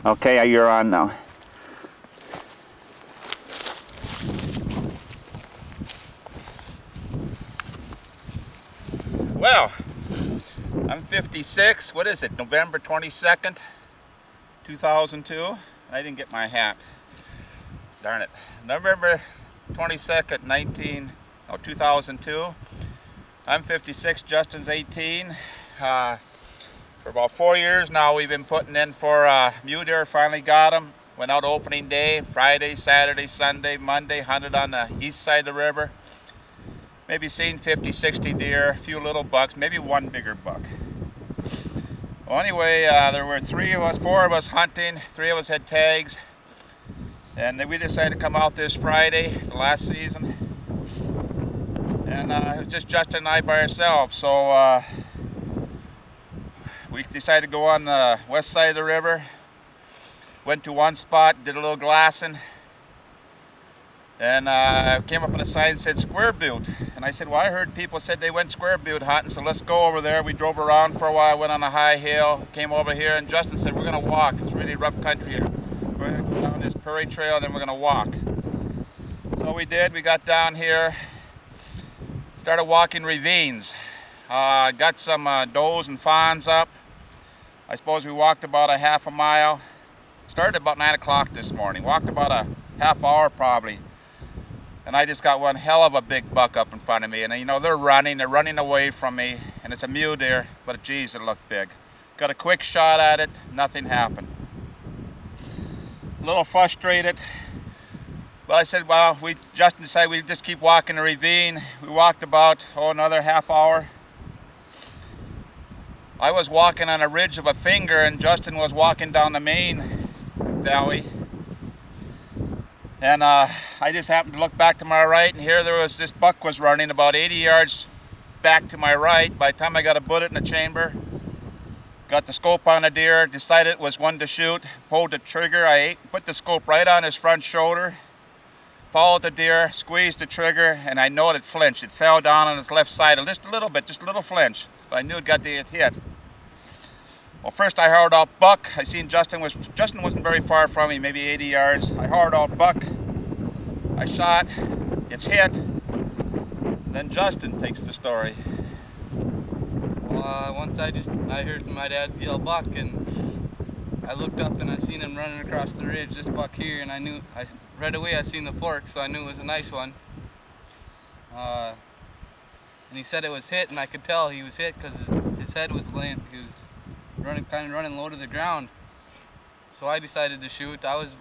Okay, you're on now. Well, I'm 56. What is it? November 22nd, 2002. I didn't get my hat. Darn it. November 22nd, 2002. I'm 56. Justin's 18. For about 4 years now, we've been putting in for Mule Deer. Finally got them. Went out opening day, Friday, Saturday, Sunday, Monday. Hunted on the east side of the river. Maybe seen 50, 60 deer, a few little bucks, maybe one bigger buck. Well, anyway, there were four of us hunting. 3 of us had tags. And then we decided to come out this Friday, the last season. And it was just Justin and I by ourselves. So we decided to go on the west side of the river. Went to one spot, did a little glassing. And came up with a sign that said square butte. And I said, well, I heard people said they went square butte hunting, so let's go over there. We drove around for a while, went on a high hill, came over here, and Justin said, we're going to walk. It's really rough country here. We're going to go down this prairie trail, then we're going to walk. So we did. We got down here, started walking ravines. Got some does and fawns up. I suppose we walked about a half a mile. Started about 9 o'clock this morning. Walked about a half hour probably. And I just got one hell of a big buck up in front of me. And you know, they're running away from me. And it's a mule deer, but geez, it looked big. Got a quick shot at it, nothing happened. A little frustrated. But I said, well, Justin decided we'd just keep walking the ravine. We walked about, another half hour. I was walking on a ridge of a finger and Justin was walking down the main valley. And I just happened to look back to my right, and here this buck was running about 80 yards back to my right. By the time I got a bullet in the chamber, got the scope on the deer, decided it was one to shoot, pulled the trigger, put the scope right on his front shoulder, followed the deer, squeezed the trigger, and I know it flinched. It fell down on its left side just a little bit, just a little flinch, but I knew it got the hit. Well, first I hollered out buck. I seen Justin wasn't very far from me, maybe 80 yards. I hollered out buck. I shot. It's hit. Then Justin takes the story. Well, once I heard my dad yell buck, and I looked up and I seen him running across the ridge, this buck here, and right away I seen the fork, so I knew it was a nice one. And he said it was hit, and I could tell he was hit because his head was laying. He was running low to the ground. So I decided to shoot. I was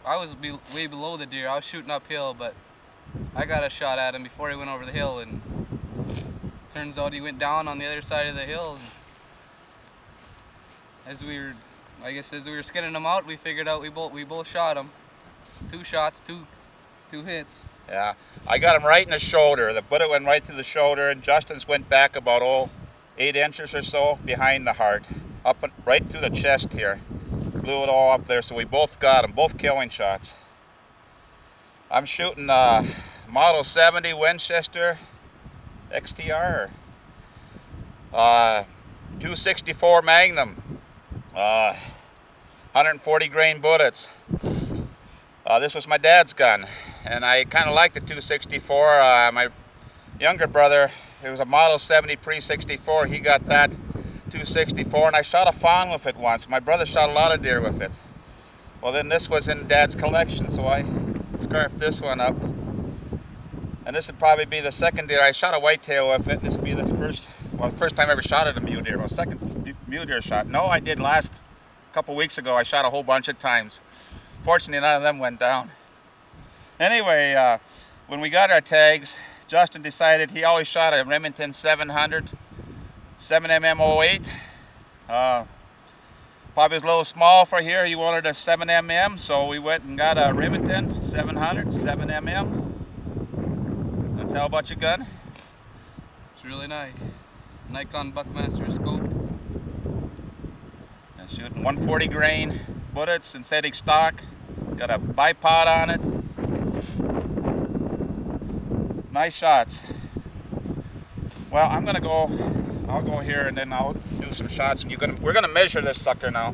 way below the deer. I was shooting uphill, but I got a shot at him before he went over the hill, and turns out he went down on the other side of the hill. And as we were skinning him out, we figured out we both shot him. 2 shots, two hits. Yeah, I got him right in the shoulder. The bullet went right through the shoulder, and Justin's went back about 8 inches or so behind the heart, right through the chest here. Blew it all up there, so we both got him, both killing shots. I'm shooting Model 70 Winchester XTR, 264 Magnum, 140 grain bullets. This was my dad's gun, and I kind of liked the 264. My younger brother, it was a Model 70 Pre-64, he got that 264, and I shot a fawn with it once. My brother shot a lot of deer with it. Well, then this was in Dad's collection, so I scarfed this one up. And this would probably be the second deer. I shot a whitetail with it. This would be the first time I ever shot at a mule deer. Well, second mule deer shot. No, I did a couple weeks ago. I shot a whole bunch of times. Fortunately, none of them went down. Anyway, when we got our tags, Justin decided he always shot a Remington 700. 7mm 08. Probably was a little small for here. He wanted a 7mm, so we went and got a Remington 700 7mm. Want to tell about your gun? It's really nice. Nikon Buckmaster scope. And shooting 140 grain bullets, synthetic stock. Got a bipod on it. Nice shots. Well, I'll go here and then I'll do some shots, and we're gonna measure this sucker now.